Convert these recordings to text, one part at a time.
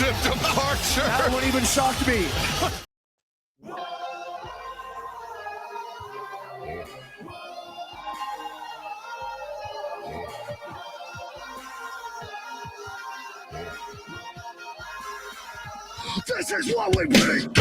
Massive departure. That one even shocked me. This is what we bring.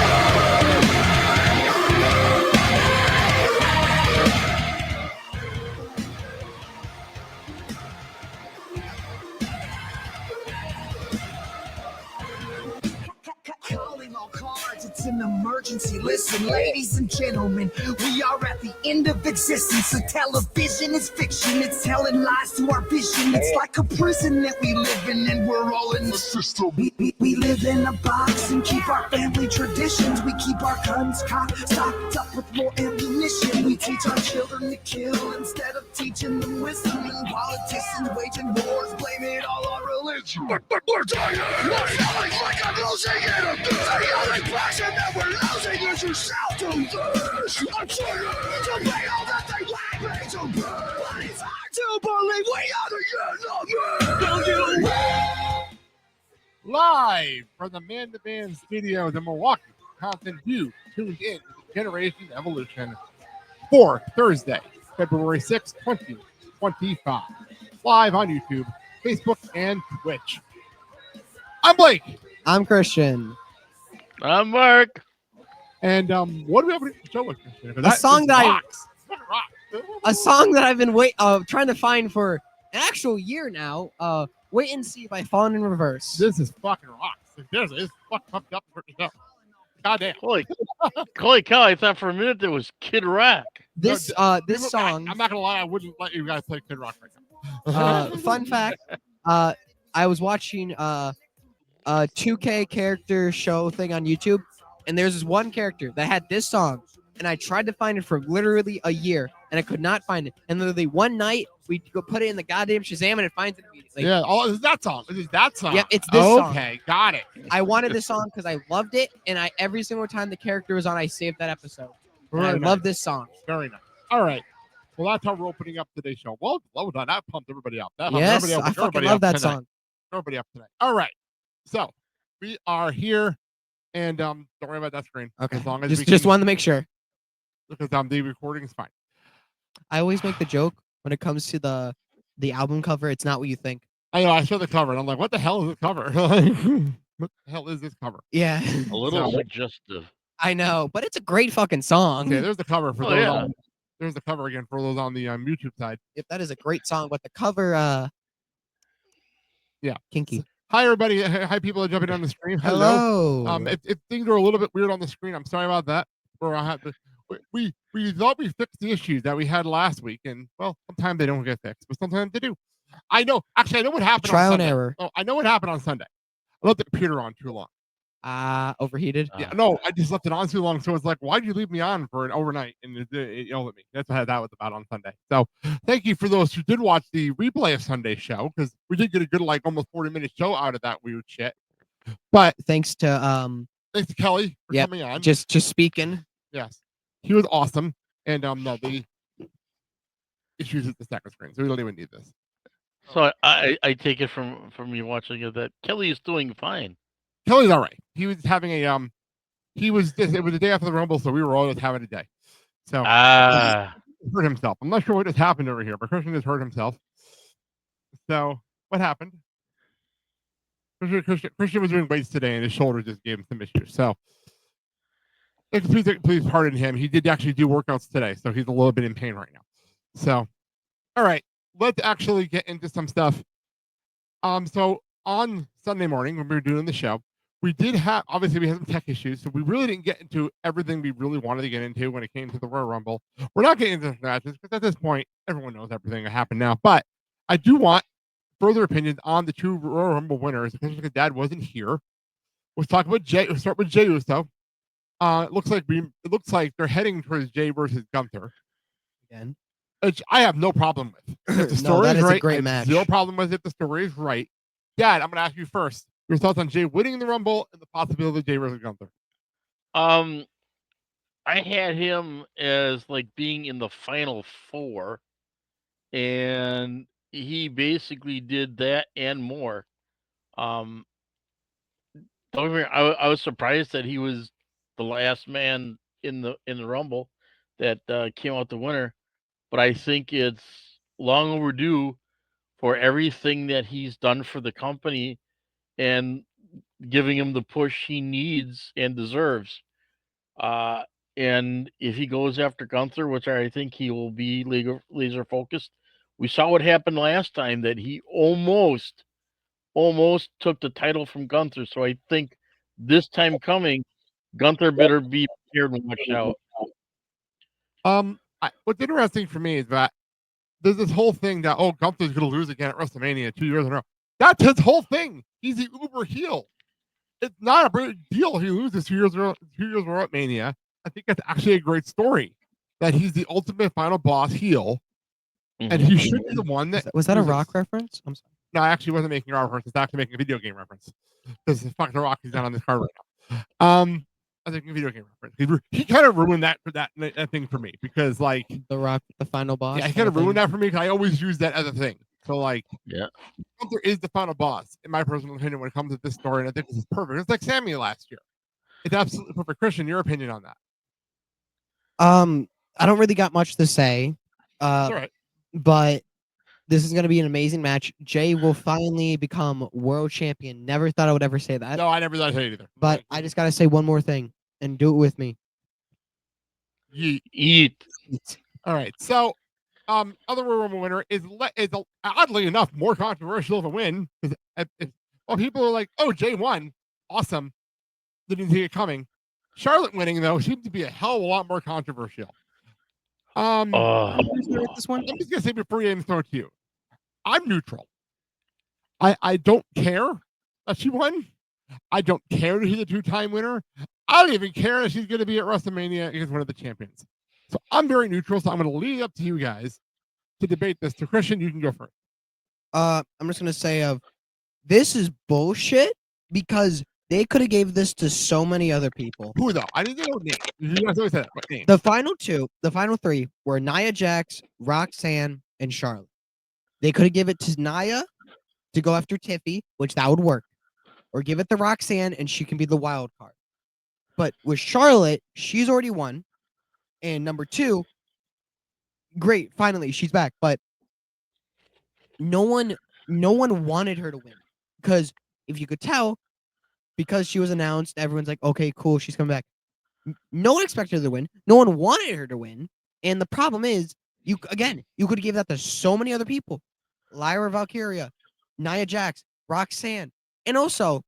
Calling all cards, it's an emergency. Listen, ladies and gentlemen, we are at the end of existence. So television is fiction, it's telling lies to our vision. It's like a prison that we live in, and we're all in the system. We live in a box and keep our family traditions. We keep our guns stocked up with more ammunition. We teach our children to kill instead of teaching them wisdom. And politicians waging wars, blame it all on religion. But we're dying. We're feeling like I'm losing it. The only passion that we're losing is yourself to this. I'm trying to be all that they want me to be. But it's hard to believe we are the enemy. Don't you? Live from the Man-to-Man Studios in Milwaukee, Wisconsin, you tuned in to the Generation Evolution for Thursday, February 6, 2025. Live on YouTube, Facebook, and Twitch. I'm Blake. I'm Christian. I'm Mark. And what do we have to show with Christian? A song that rocks. a song that I've been trying to find for an actual year now. Wait and See by Fallen in Reverse. This is fucking rocks. It's fucking pumped up for the show. Goddamn. Holy cow, I thought for a minute there was Kid Rock. This song. I'm not gonna lie, I wouldn't let you guys play Kid Rock right now. Fun fact. I was watching a 2K character show thing on YouTube, and there's this one character that had this song, and I tried to find it for literally a year, and I could not find it. And literally one night, we go put it in the goddamn Shazam, and it finds it immediately. Yeah, it's that song. It's that song. Yep, it's this song. Okay, got it. I wanted this song because I loved it, and every single time the character was on, I saved that episode. And I love this song. Very nice. All right. Well, that's how we're opening up today's show. Well done. That pumped everybody up. Yes, I fucking love that song. Everybody up tonight. All right. So we are here, and don't worry about that screen. Okay. As long as just wanted to make sure. Because the recording is fine. I always make the joke when it comes to the album cover. It's not what you think. I know. I saw the cover, and I'm like, "What the hell is this cover? What the hell is this cover?" Yeah. A little suggestive. I know, but it's a great fucking song. Okay, there's the cover for those. Yeah. There's the cover again for those on the YouTube side. Yep, that is a great song, but the cover, yeah, kinky. Hi everybody. Hi people that are jumping on the stream. Hello. If things are a little bit weird on the screen, I'm sorry about that. We thought we fixed the issues that we had last week, and well, sometimes they don't get fixed, but sometimes they do. I know. Actually, I know what happened. Trial on and Sunday. error. Oh, I know what happened on Sunday. I left the computer on too long. Overheated. Yeah, no, I just left it on too long. So it's like, why'd you leave me on for an overnight? And it yelled at me. That's what that was about on Sunday. So thank you for those who did watch the replay of Sunday's show, because we did get a good, like, almost 40-minute show out of that weird shit. But thanks to Kelly for coming on. Just speaking. Yes, he was awesome. And no, the issues with the second screen, so we don't even need this. So I take it from you watching it that Kelly is doing fine. Kelly's all right. He was having it was the day after the Rumble, so we were all just having a day. So he hurt himself. I'm not sure what just happened over here, but Christian just hurt himself. So what happened? Christian was doing weights today, and his shoulder just gave him some issues. So please pardon him. He did actually do workouts today, so he's a little bit in pain right now. So, all right, let's actually get into some stuff. So on Sunday morning when we were doing the show, we did have, obviously we had some tech issues, so we really didn't get into everything we really wanted to get into when it came to the Royal Rumble. We're not getting into the matches because at this point, everyone knows everything that happened now. But I do want further opinions on the two Royal Rumble winners because Dad wasn't here. Let's talk about Jay. We'll start with Jey Uso. It looks like they're heading towards Jay versus Gunther Again. Which I have no problem with. If the story that is right, a great I have match. zero problem with it if the story is right. Dad, I'm going to ask you first. Your thoughts on Jay winning the Rumble and the possibility of Jay versus Gunther. I had him as like being in the final four, and he basically did that and more. Don't get me wrong, I was surprised that he was the last man in the Rumble that came out the winner, but I think it's long overdue for everything that he's done for the company and giving him the push he needs and deserves. Uh, and if he goes after Gunther, which I think he will be laser focused, we saw what happened last time that he almost took the title from Gunther. So I think this time coming, Gunther better be prepared and watch out. What's interesting for me is that there's this whole thing that Gunther's going to lose again at WrestleMania 2 years in a row. That's his whole thing. He's the uber heel. It's not a big deal if he loses 2 years in a row at Mania. I think that's actually a great story. That he's the ultimate final boss heel, and he should be the one that was that a Rock reference? I'm sorry. No, I actually wasn't making a Rock reference. It's actually making a video game reference because fucking Rock is not on this card right now. I was making a video game reference. He kind of ruined that thing for me because like the Rock, the final boss. Yeah, he kind of ruined that for me because I always use that as a thing. So like, yeah, Gunther is the final boss in my personal opinion when it comes to this story, and I think this is perfect. It's like Sammy last year. It's absolutely perfect. Christian, your opinion on that? I don't really got much to say. All right. But this is going to be an amazing match. Jay will finally become world champion. Never thought I would ever say that. No, I never thought I'd say it either. But I just got to say one more thing and do it with me. Eat. All right. So, other Royal Rumble winner is oddly enough more controversial of a win because people are like, "Oh, Jay won, awesome," didn't see it coming. Charlotte winning though seems to be a hell of a lot more controversial. This one? I'm just gonna say before you even throw it to you, I'm neutral. I don't care that she won. I don't care that she's a 2-time winner. I don't even care that she's gonna be at WrestleMania against one of the champions. So I'm very neutral. So I'm gonna leave it up to you guys to debate this. To Christian, you can go first. I'm just gonna say this is bullshit because they could have gave this to so many other people. Who though? I didn't know names. You guys always said that. What names? The final three were Nia Jax, Roxanne, and Charlotte. They could have given it to Nia to go after Tiffy, which that would work. Or give it to Roxanne and she can be the wild card. But with Charlotte, she's already won. And number 2, great, finally, she's back. But no one wanted her to win. Because if you could tell, because she was announced, everyone's like, okay, cool, she's coming back. No one expected her to win. No one wanted her to win. And the problem is, you could have given that to so many other people. Lyra Valkyria, Nia Jax, Roxanne. And also,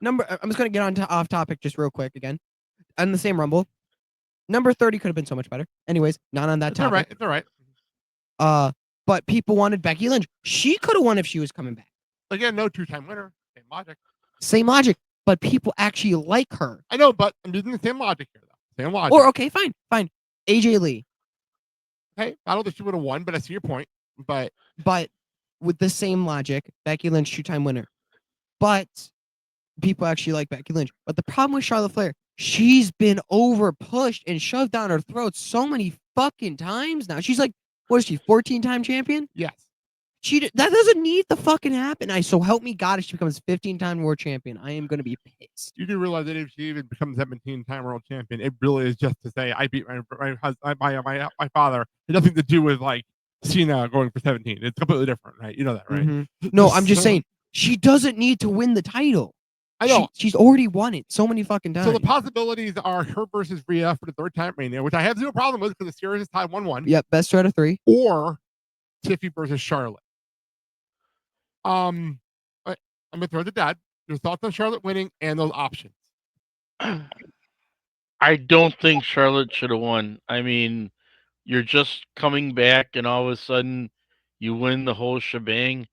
I'm just going to get off topic just real quick again. On the same Rumble, number 30 could have been so much better. Anyways, not on that topic. It's all right. But people wanted Becky Lynch. She could have won if she was coming back. Again, no 2-time winner. Same logic. But people actually like her. I know, but I'm using the same logic here, though. Same logic. Or, okay, fine. AJ Lee. Okay, I don't think she would have won, but I see your point. But with the same logic, Becky Lynch, 2-time winner. But people actually like Becky Lynch. But the problem with Charlotte Flair, she's been over pushed and shoved down her throat so many fucking times now. She's like, what is she, 14-time champion? Yes. That doesn't need to fucking happen. So help me God, if she becomes 15-time world champion, I am going to be pissed. You do realize that if she even becomes 17-time world champion, it really is just to say I beat my father. It has nothing to do with like Cena going for 17. It's completely different, right? You know that, right? Mm-hmm. No, I'm just saying she doesn't need to win the title. I know. She's already won it so many fucking times. So the possibilities are her versus Rhea for the 3rd time Mania, which I have zero problem with because the series is tied 1-1. Yep, best out of 3. Or Tiffy versus Charlotte. I'm gonna throw it to Dad. Your thoughts on Charlotte winning and those options? I don't think Charlotte should have won. I mean, you're just coming back, and all of a sudden, you win the whole shebang.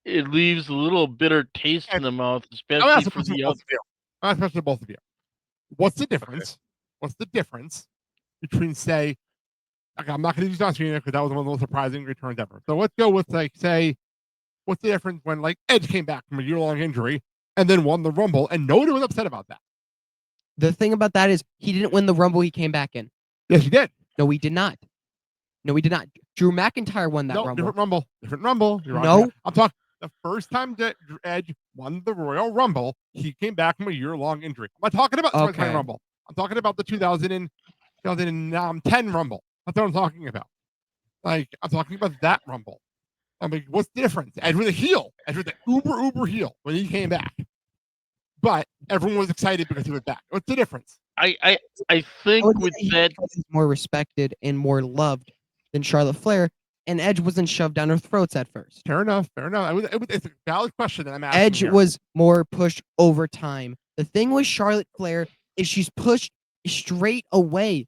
It leaves a little bitter taste in the mouth, especially for the other. I'll ask for both of you. What's the difference? Okay. What's the difference between, say, okay, I'm not going to use John Cena because that was one of the most surprising returns ever. So let's go with, like, say, what's the difference when, like, Edge came back from a year-long injury and then won the Rumble, and nobody was upset about that? The thing about that is he didn't win the Rumble he came back in. Yes, he did. No, he did not. Drew McIntyre won that Rumble. Different Rumble. Different Rumble. No. I'm talking. The first time that Edge won the Royal Rumble, he came back from a year-long injury. I'm not talking about the 2020 Rumble. I'm talking about the 2010 Rumble. That's what I'm talking about. Like, I'm talking about that Rumble. I mean, what's the difference? Edge was a heel. Edge was the uber heel when he came back. But everyone was excited because he was back. What's the difference? I think with that, he's more respected and more loved than Charlotte Flair, and Edge wasn't shoved down her throats at first. Fair enough. It's a valid question that I'm asking. Edge was more pushed over time. The thing with Charlotte Flair is she's pushed straight away.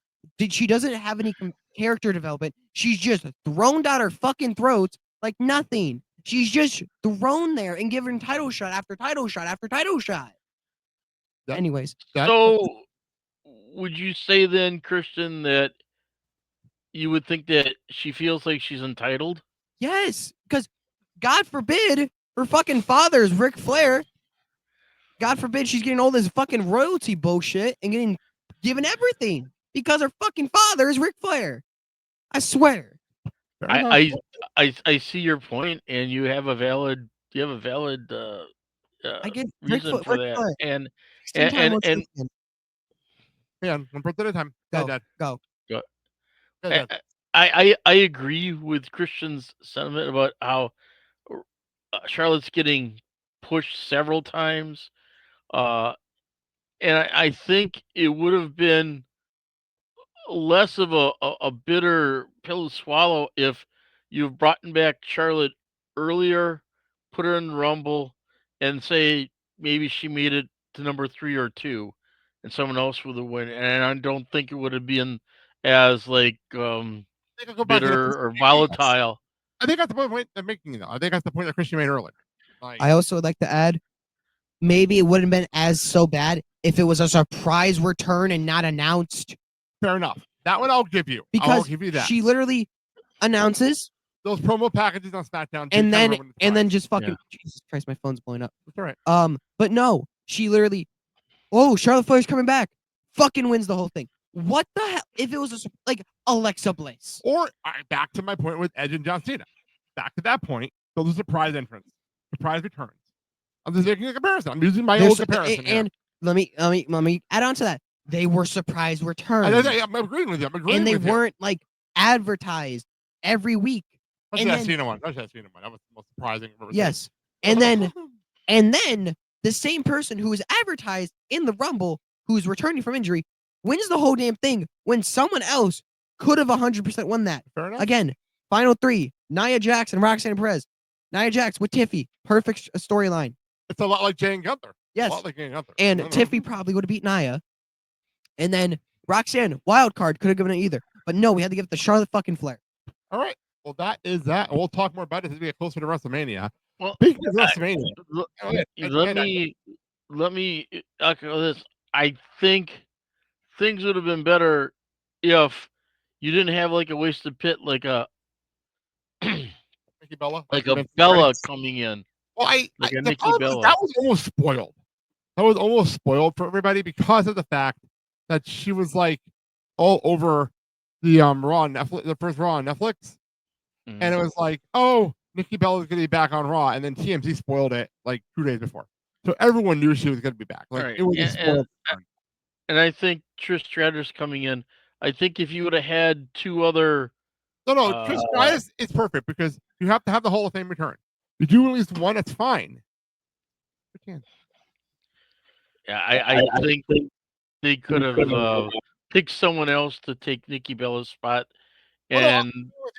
She doesn't have any character development. She's just thrown down her fucking throats like nothing. She's just thrown there and given title shot after title shot after title shot. Yep. Anyways. So would you say then, Christian, that you would think that she feels like she's entitled? Yes, because God forbid her fucking father is Ric Flair. God forbid she's getting all this fucking royalty bullshit and getting given everything because her fucking father is Ric Flair. I swear. I see your point, and you have a valid I get reason for that. Flair. And man, one person at a time. Go. I agree with Christian's sentiment about how Charlotte's getting pushed several times, and I think it would have been less of a bitter pill to swallow if you've brought back Charlotte earlier, put her in the Rumble, and say maybe she made it to number 3 or 2, and someone else would have win. And I don't think it would have been as like bitter or volatile. I think that's the point they're making, though. I think that's the point that Christian made earlier. Like, I also would like to add, maybe it wouldn't have been as so bad if it was a surprise return and not announced. Fair enough. That one I'll give you. Because I'll give you that. She literally announces those promo packages on SmackDown, and then just fucking Jesus Christ, my phone's blowing up. That's all right. But no, she literally, Charlotte Flair's coming back. Fucking wins the whole thing. What the hell? If it was like Alexa Bliss, or back to my point with Edge and John Cena. Back to that point, so the surprise entrance, surprise returns. I'm just making a comparison. I'm using my old comparison. And let me add on to that. They were surprise returns. I'm agreeing with you. And they weren't like advertised every week. That's that Cena one. That was the most surprising. Yes. And then the same person who was advertised in the Rumble, who's returning from injury, wins the whole damn thing when someone else could have 100% won that. Fair enough. Again, final 3, Nia Jax and Roxanne Perez. Nia Jax with Tiffy. Perfect storyline. It's a lot like Jay and Gunther. Yes. A lot like Jay and Gunther. And Tiffy probably would have beat Nia. And then Roxanne, wild card, could have given it either. But no, we had to give it to Charlotte fucking Flair. All right. Well, that is that. We'll talk more about it as we get closer to WrestleMania. Well, speaking of WrestleMania, let me echo this. I think things would have been better if you didn't have like a wasted pit, like a Nikki Bella, like a Bella coming in. Well, like a the Nikki Bella. That was almost spoiled. That was almost spoiled for everybody because of the fact that she was like all over the Raw Netflix, the first Raw on Netflix, and it was like, oh, Nikki Bella is going to be back on Raw, and then TMZ spoiled it like 2 days before, so everyone knew she was going to be back. Like it was spoiled. And I think Trish Stratus coming in. I think if you would have had 2 other, Trish Stratus is perfect because you have to have the Hall of Fame return. You do at least one, it's fine. You can. Yeah, I think they could have picked someone else to take Nikki Bella's spot. And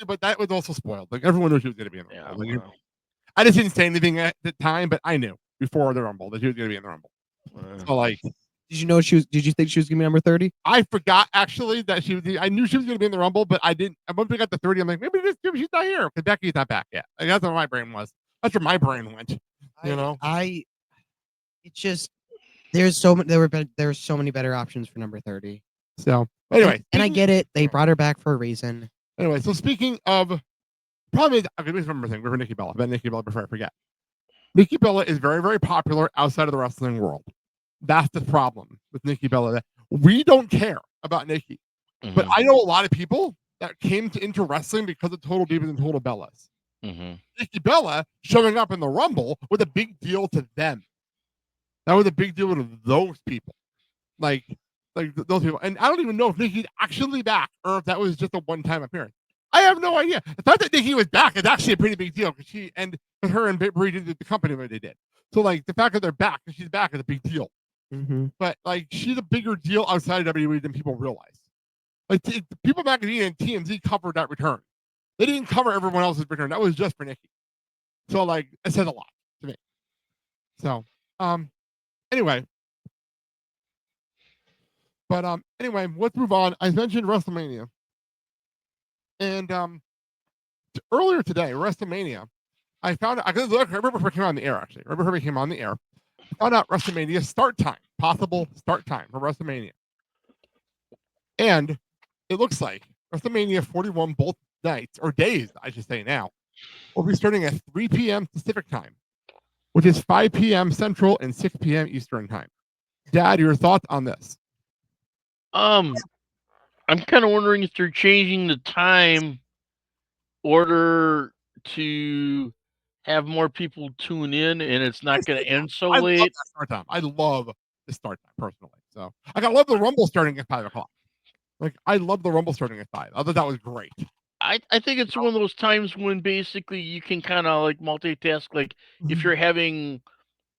but that was also spoiled. Like everyone knew she was going to be in the Rumble. Like, I just didn't say anything at the time, but I knew before the Rumble that she was going to be in the Rumble. So like, did you think she was going to be number 30? I forgot actually that she was. I knew she was going to be in the Rumble, but I didn't. Once we got to 30, I'm like, maybe she's not here because Becky's not back yet. Like, that's where my brain was. That's where my brain went. It's just there's so many better options for number 30. So anyway, and I get it. They brought her back for a reason. Anyway, so speaking of, probably I can remember thing. Remember Nikki Bella? I bet Nikki Bella before I forget. Nikki Bella is very, very popular outside of the wrestling world. That's the problem with Nikki Bella. We don't care about Nikki, but I know a lot of people that came into wrestling because of Total Divas and Total Bellas. Mm-hmm. Nikki Bella showing up in the Rumble was a big deal to them. That was a big deal to those people. Like those people. And I don't even know if Nikki's actually back or if that was just a one-time appearance. I have no idea. The fact that Nikki was back is actually a pretty big deal because her and Brie did the company what they did. So like the fact that they're back and she's back is a big deal. Mm-hmm. But like she's a bigger deal outside of WWE than people realize. Like People Magazine and TMZ covered that return. They didn't cover everyone else's return. That was just for Nikki. So like it says a lot to me. So anyway. But anyway, let's move on. I mentioned WrestleMania. And earlier today, WrestleMania, I found out, I remember before it came on the air, actually. Remember before it came on the air. I found out WrestleMania start time, possible start time for WrestleMania. And it looks like WrestleMania 41 both nights, or days, I should say now, will be starting at 3 p.m. Pacific time, which is 5 p.m. Central and 6 p.m. Eastern time. Dad, your thoughts on this? I'm kind of wondering if they're changing the time order to have more people tune in, and it's not going to end so I love late. that start time. I love the start time personally. So I love the Rumble starting at 5 o'clock. Like I love the Rumble starting at 5. I thought that was great. I think it's one of those times when basically you can kind of like multitask. Like if you're having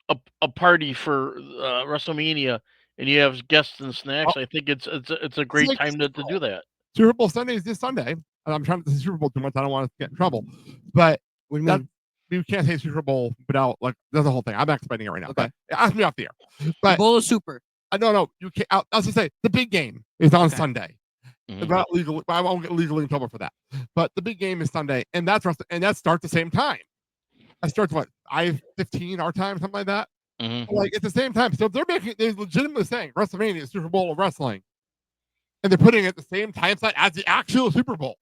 a party for WrestleMania and you have guests and snacks, I think it's a great like time to do that. Super Bowl Sunday is this Sunday. And I'm trying to say Super Bowl too much. I don't want to get in trouble. But What do you mean? you can't say Super Bowl without like that's the whole thing. I'm explaining it right now. Okay. But ask me off the air. But Bowl of Super. no, you can't. I was just say the big game is on Okay. Sunday. Mhm. Not legally, I won't get legally in trouble for that. But the big game is Sunday, and that starts at the same time. That starts what 5:15 our time, something like that. Mhm. Like it's the same time. So they're legitimately saying WrestleMania is Super Bowl of wrestling, and they're putting it at the same time slot as the actual Super Bowl.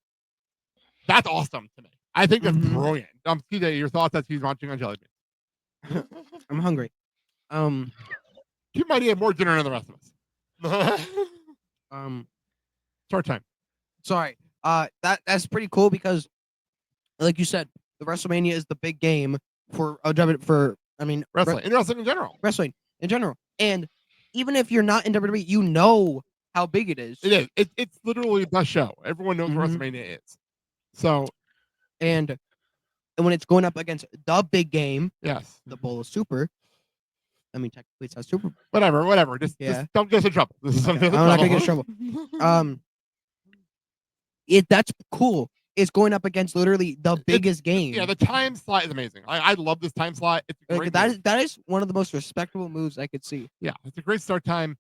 That's awesome to me. I think that's brilliant. TJ, your thoughts as he's watching on Jelly Bean. I'm hungry. You might eat more dinner than the rest of us. Start time. Sorry. That's pretty cool because, like you said, the WrestleMania is the big game for Wrestling and wrestling in general. wrestling in general. And even if you're not in WWE, you know how big it is. It is. It's literally the show. Everyone knows what Mhm. WrestleMania is. So And when it's going up against the big game, yes, the Bowl of Super. I mean, technically it's not Super Bowl. whatever. Just don't get us in trouble. This is Okay, I'm not gonna get in trouble. That's cool. It's going up against literally the biggest game. Yeah, the time slot is amazing. I love this time slot. It's a great move. that is one of the most respectable moves I could see. Yeah, it's a great start time.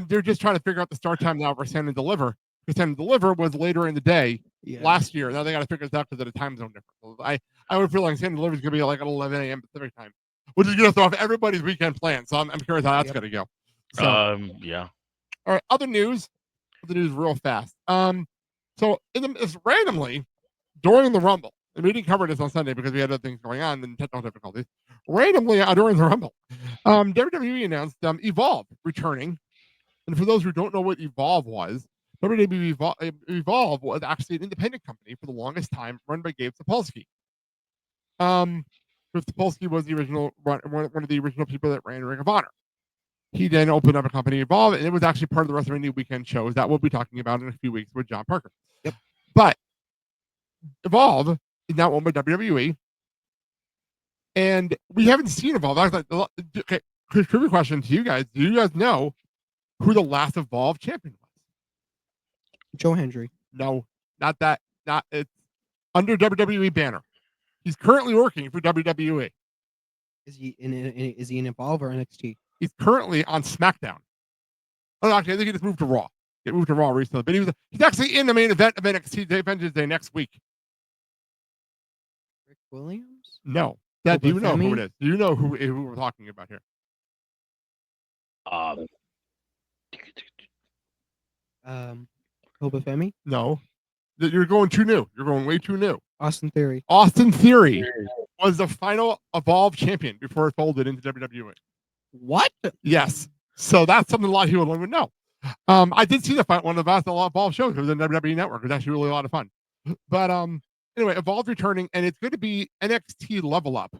They're just trying to figure out the start time now for Stand and Deliver. Because Stand and Deliver was later in the day last year. Now they got to figure this out because of the time zone difference. So I would feel like Stand and Deliver is going to be like at 11 a.m. Pacific time, which is going to throw off everybody's weekend plans. So I'm curious how that's going to go. So, yeah. all right, other news real fast. So it's randomly during the Rumble, and we didn't cover this on Sunday because we had other things going on and technical difficulties. Randomly during the Rumble, WWE announced Evolve returning. And for those who don't know what Evolve was, WWE Evolve was actually an independent company for the longest time, run by Gabe Sapolsky. Sapolsky was the original one of the original people that ran Ring of Honor. He then opened up a company, Evolve, and it was actually part of the WrestleMania weekend shows that we'll be talking about in a few weeks with John Parker. Yep. But Evolve is now owned by WWE, and we haven't seen Evolve. Okay, trivia question to you guys: do you guys know who the last Evolve champion was? Joe Hendry. No, not that. Not it's under WWE banner. He's currently working for WWE. Is he in Evolve or NXT? He's currently on SmackDown. Oh, actually, I think he just moved to Raw. He moved to Raw recently, but he's actually in the main event of NXT Vengeance Day next week. Rick Williams? No. Dad, do you know Femi? who it is? Do you know who we're talking about here? Koba Femi? No. You're going too new. You're going way too new. Austin Theory. Austin Theory was the final Evolve champion before it folded into WWE. What? Yes. So that's something a lot of people don't even know. I did see one of the last Evolve shows. It was on WWE Network. It was actually really a lot of fun. But anyway, Evolve returning, and it's going to be NXT Level Up.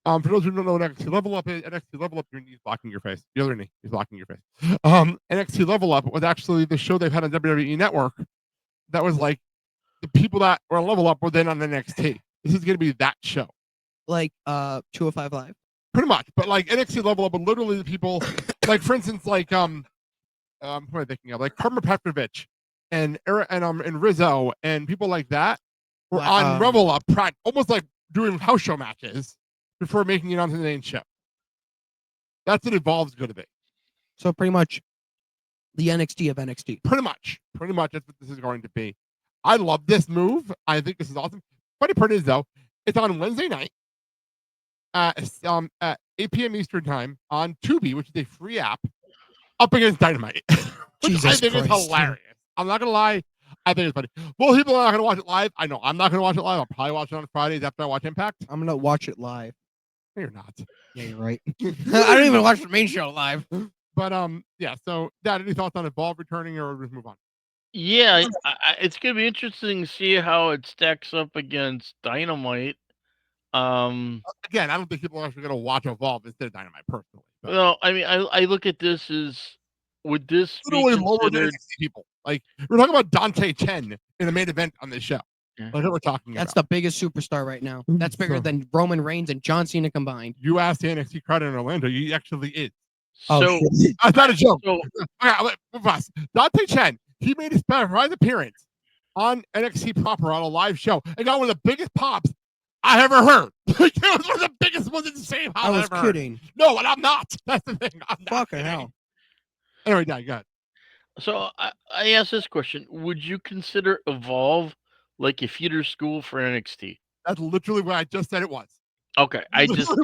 For those who don't know what NXT Level Up is, NXT Level Up, your knee's blocking your face. The other knee is blocking your face. NXT Level Up was actually the show they've had on WWE Network that was like the people that were on Level Up were then on NXT. This is going to be that show. Like 205 Live. Pretty much. But like NXT Level Up, but literally the people, like for instance, like, what am I thinking of? Like Karma Petrovich and Rizzo and people like that were on Level Up, almost like doing house show matches before making it onto the main show. That's what Evolve's going to be. So pretty much the NXT of NXT. Pretty much. That's what this is going to be. I love this move. I think this is awesome. Funny part is, though, it's on Wednesday night at 8 p.m. Eastern Time on Tubi, which is a free app, up against Dynamite. Which I think is hilarious. I'm not going to lie. I think it's funny. Well, people are not going to watch it live. I know I'm not going to watch it live. I'll probably watch it on Fridays after I watch Impact. I'm going to watch it live. No, you're not. Yeah, you're right. I don't even watch the main show live. But yeah. So, Dad, any thoughts on Evolve returning, or just move on? Yeah, it's gonna be interesting to see how it stacks up against Dynamite. Again, I don't think people are actually going to watch Evolve instead of Dynamite personally. But. Well, I mean, I look at this as, would this be literally lower than considered? people? Like we're talking about Dante Chen in the main event on this show. Yeah. That's what we're talking That's about. the biggest superstar right now. That's bigger than Roman Reigns and John Cena combined. You asked the NXT crowd in Orlando. He actually is. So That's not a joke. So, Dante Chen, he made his surprise appearance on NXT proper on a live show and got one of the biggest pops I ever heard. It was one of the biggest ones in the same house. I was kidding. Heard. No, and I'm not. That's the thing. I'm not. Fucking hell. Anyway, Dad, go ahead. So I asked this question: would you consider Evolve like a feeder school for NXT? That's literally what I just said it was. Okay, I also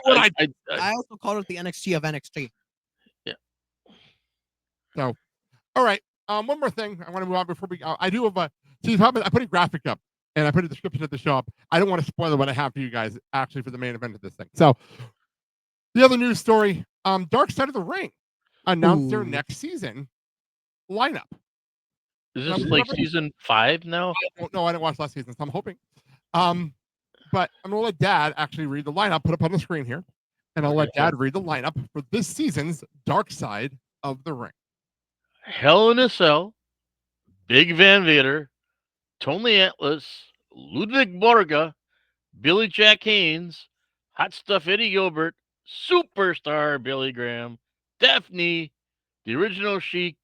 called it the NXT of NXT. Yeah. So, all right. One more thing I want to move on before we. I do have a. See, I put a graphic up and I put a description of the show up. I don't want to spoil what I have for you guys actually for the main event of this thing. So, the other news story: Dark Side of the Ring announced their next season lineup. Is this like season 5 now? No, I didn't watch last season, so I'm hoping. But I'm gonna let Dad actually read the lineup, put up on the screen here, and I'll let Dad read the lineup for this season's Dark Side of the Ring. Hell in a Cell, Big Van Vader, Tony Atlas, Ludwig Borga, Billy Jack Haynes, Hot Stuff Eddie Gilbert, Superstar Billy Graham, Daphne, the Original Sheik,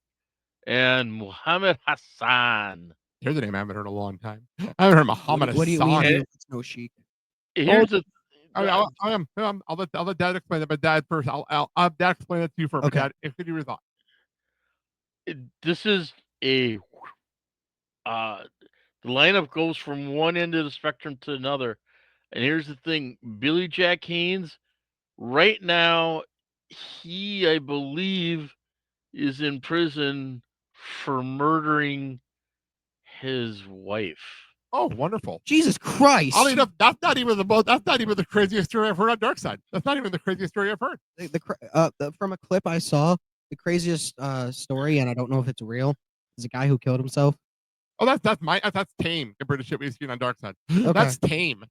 and Muhammad Hassan. Here's a name I haven't heard in a long time. I haven't heard Muhammad Hassan. What do you mean? It's no Sheik. Here's the. I'll let Dad explain it, but Dad first. I'll Dad explain it to you first. Okay. Dad, if you your thought. This is a. The lineup goes from one end of the spectrum to another, and here's the thing: Billy Jack Haynes, right now, I believe, is in prison for murdering his wife. Oh, wonderful! Jesus Christ! That's not even the craziest story I've heard on Dark Side. That's not even the craziest story I've heard. From a clip I saw, the craziest story, and I don't know if it's real, is a guy who killed himself. Oh, that's tame compared to shit we've seen on Dark Side. Okay. That's tame.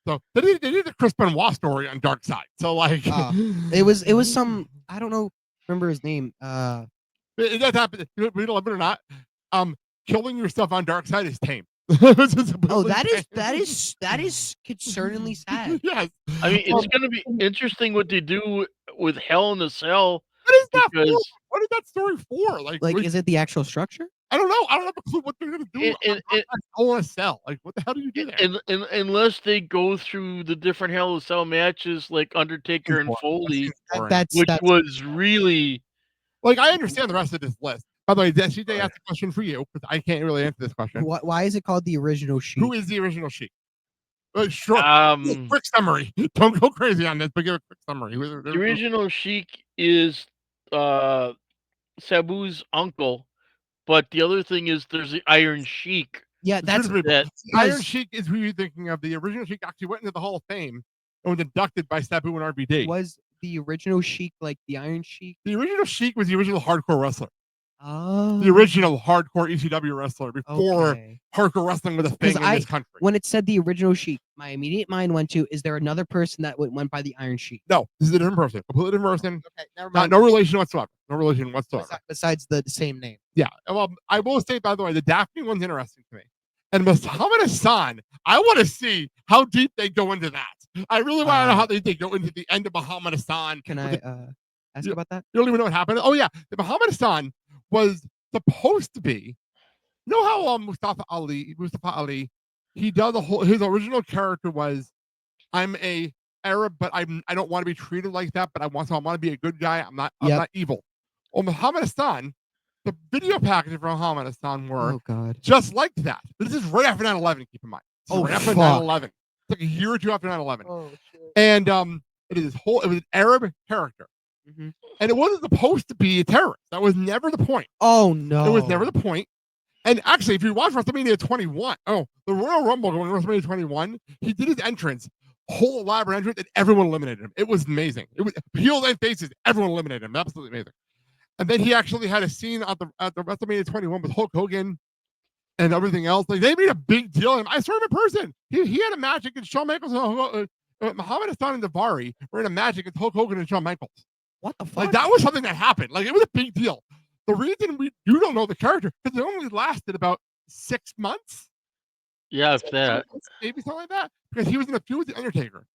So they did the Chris Benoit story on Dark Side. So like, it was some, I don't know, remember his name. It does happen. Believe it or not, killing yourself on Dark Side is tame. That is concerningly sad. Yes. I mean, it's going to be interesting what they do with Hell in a Cell. What is that for? What is that story for? Like, is it the actual structure? I don't know. I don't have a clue what they're going to do. Hell in a Cell. Like, what the hell do you do there? Unless they go through the different Hell in a Cell matches, like Undertaker and Foley, which was really. Like, I understand the rest of this list. By the way, CJ asked a question for you because I can't really answer this question. Why is it called the Original Sheik? Who is the Original Sheik? Sure. Quick summary. Don't go crazy on this, but give a quick summary. The Original Sheik is Sabu's uncle, but the other thing is there's the Iron Sheik. Yeah, Iron Sheik is who you're thinking of. The Original Sheik actually went into the Hall of Fame and was inducted by Sabu and RVD. Was the Original Sheik like the Iron Sheik? The Original Sheik was the original hardcore wrestler. Oh, The original hardcore ECW wrestler before okay. hardcore wrestling was a thing in this country. When it said the original Sheik, my immediate mind went to, is there another person that went by the Iron Sheik? No, this is a different person. Completely different person. Okay, never Not, mind. no relation whatsoever. No relation whatsoever. Besides the same name. Yeah. Well, I will say, by the way, the Daphne one's interesting to me. And Muhammad Hassan, I want to see how deep they go into that. I really want to know how they go into the end of Muhammad Hassan. Can I ask about that? You don't even know what happened? Oh, yeah. The Muhammad Hassan was supposed to be, you know how Mustafa Ali, he does his original character was, I'm a Arab, but I don't want to be treated like that, but I want to be a good guy. I'm not evil. Well, Muhammad Hassan, the video packages for Muhammad Hassan were just like that. But this is right after 9/11, keep in mind. Right after 9/11. It's like a year or two after 9/11. Oh, shit. And it was an Arab character. Mm-hmm. And it wasn't supposed to be a terrorist. That was never the point. Oh, no. It was never the point. And actually, if you watch WrestleMania 21, the Royal Rumble going WrestleMania 21, he did his entrance, whole elaborate entrance, and everyone eliminated him. It was amazing. It was heels and faces, everyone eliminated him. Absolutely amazing. And then he actually had a scene at the WrestleMania 21 with Hulk Hogan and everything else. Like, they made a big deal of him. I saw him in person. He had a match against Shawn Michaels and Muhammad Hassan and Davari were in a match against Hulk Hogan and Shawn Michaels. What the fuck? Like, that was something that happened. Like, it was a big deal. The reason you don't know the character, because it only lasted about 6 months. Yeah, if that. Maybe something like that. Because he was in a feud with The Undertaker.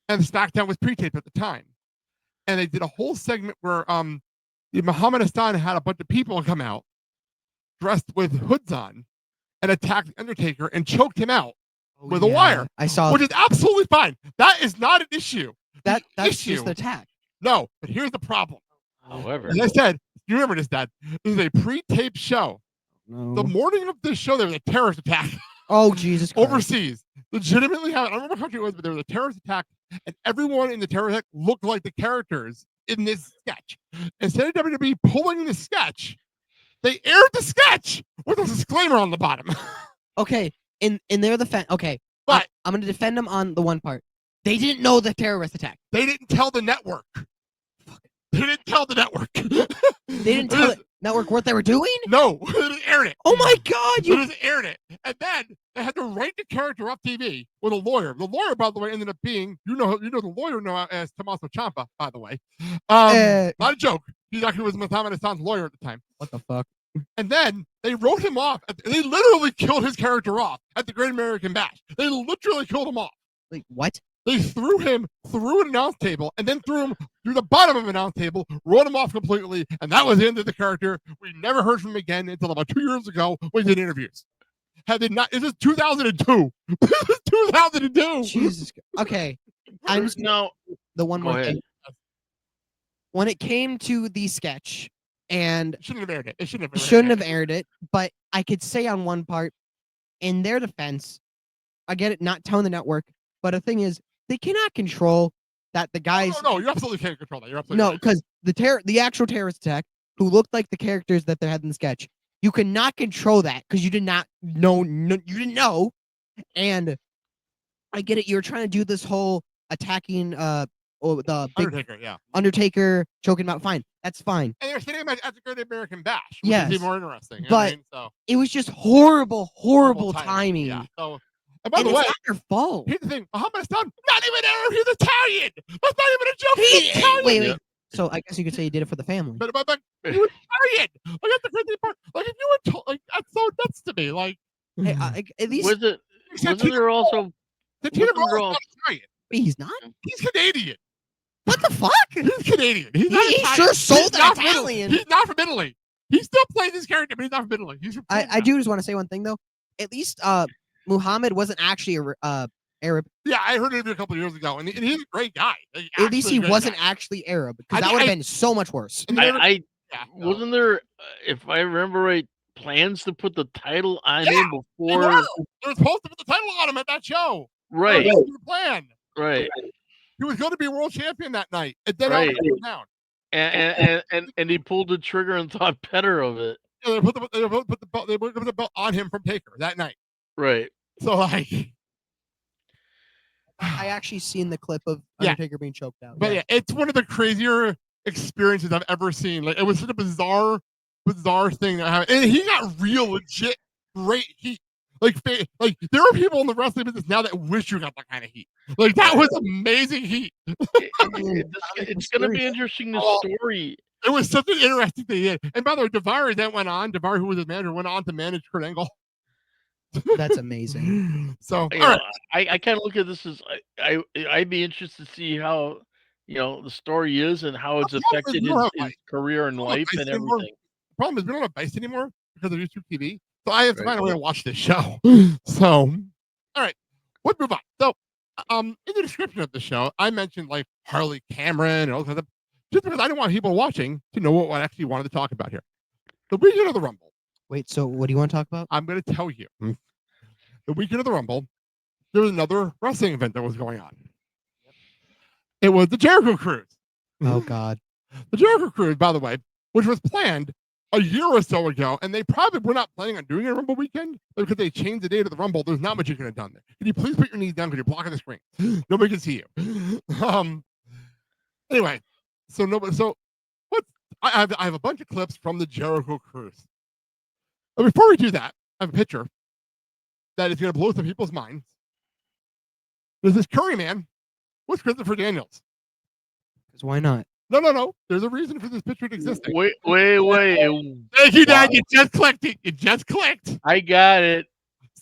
And SmackDown was pre-taped at the time. And they did a whole segment where Muhammad Hassan had a bunch of people come out dressed with hoods on and attacked The Undertaker and choked him out with a wire. I saw. Which is absolutely fine. That is not an issue. That's just an attack. No, but here's the problem. However, as I said, you remember this, Dad. This is a pre-taped show. No. The morning of this show, there was a terrorist attack. Oh, Jesus Christ. Overseas. Legitimately happened. I don't remember what country it was, but there was a terrorist attack, and everyone in the terrorist attack looked like the characters in this sketch. Instead of WWE pulling the sketch, they aired the sketch with a disclaimer on the bottom. Okay, in their defense, okay, but I'm going to defend them on the one part. They didn't know the terrorist attack. They didn't tell the network. They didn't tell the network. They didn't tell the network what they were doing? No, they just aired it. Oh my God! They just aired it. And then they had to write the character off TV with a lawyer. The lawyer, by the way, ended up being, the lawyer now as Tommaso Ciampa, by the way. Not a joke. He actually was Muhammad Hassan's lawyer at the time. What the fuck? And then they wrote him off. They literally killed his character off at the Great American Bash. They literally killed him off. Like, what? They threw him through an announce table and then threw him through the bottom of an announce table, wrote him off completely, and that was the end of the character. We never heard from him again until about 2 years ago when they did interviews. Had they not, this is 2002. This is 2002. Jesus. Okay. I'm just the one more thing. When it came to the sketch, and shouldn't have aired it. It shouldn't have aired it, but I could say on one part, in their defense, I get it, not telling the network, but the thing is, they cannot control that the guys. No, you absolutely can't control that. You're absolutely right. because the actual terrorist attack, who looked like the characters that they had in the sketch, you cannot control that because you did not know. You didn't know, and I get it. You're trying to do this whole attacking the big Undertaker, yeah. Undertaker choking him out. Fine, that's fine. And they're sitting at the Great American Bash, which yes, is even more interesting. But it was just horrible timing. Yeah. So. And by the way, it's not your fault. Here's the thing: Muhammad Hassan, not even Arab, he's Italian. That's not even a joke. He's Italian. Wait. So I guess you could say he did it for the family. But he was Italian. Like, that's the crazy part. Like, if you were told, like, that's so nuts to me. Like, hey, at least wasn't there also Italian? He's not. He's Canadian. What the fuck? He's Canadian. He's not he Italian. sure sold that Italian. He's not from Italy. He still plays his character, but he's not from Italy. He's from I do just want to say one thing though. At least Muhammad wasn't actually Arab. Yeah, I heard it a couple of years ago, and he's a great guy. At least he wasn't actually Arab, because that would have been so much worse. Wasn't there, if I remember right, plans to put the title on him before? They were supposed to put the title on him at that show. Right. That was the plan. Right. He was going to be world champion that night, and then all came down. And he pulled the trigger and thought better of it. Yeah, they put the belt on him from Taker that night. Right. So like, I actually seen the clip of Undertaker being choked out. But yeah, it's one of the crazier experiences I've ever seen. Like, it was such a bizarre bizarre thing that happened. And he got real legit great heat. Like there are people in the wrestling business now that wish you got that kind of heat. Like that was amazing heat. It's going to be interesting. The story. It was such an interesting thing. And by the way, Daivari then went on. Daivari, who was his manager, went on to manage Kurt Angle. That's amazing. So I kind of look at this as I'd be interested to see how the story is and how it's affected his career and life and everything. The problem is we don't have Vice anymore because of YouTube TV. So I have to find a way to watch this show. So, all right, let's move on. So, in the description of the show, I mentioned like Harley Cameron and all kinds of, just because I didn't want people watching to know what I actually wanted to talk about here. The weekend of the Rumble. Wait, so what do you want to talk about? I'm going to tell you. The weekend of the Rumble, there was another wrestling event that was going on. It was the Jericho Cruise. Oh, God. The Jericho Cruise, by the way, which was planned a year or so ago, and they probably were not planning on doing a Rumble weekend because they changed the date of the Rumble. There's not much you could have done there. Can you please put your knees down because you're blocking the screen? Nobody can see you. Anyway, I have a bunch of clips from the Jericho Cruise. But before we do that, I have a picture that is going to blow some people's minds. There's this curry man with Christopher Daniels. Because why not? No. There's a reason for this picture to exist. Wait. Thank you, Dad. You just clicked it. You just clicked. I got it.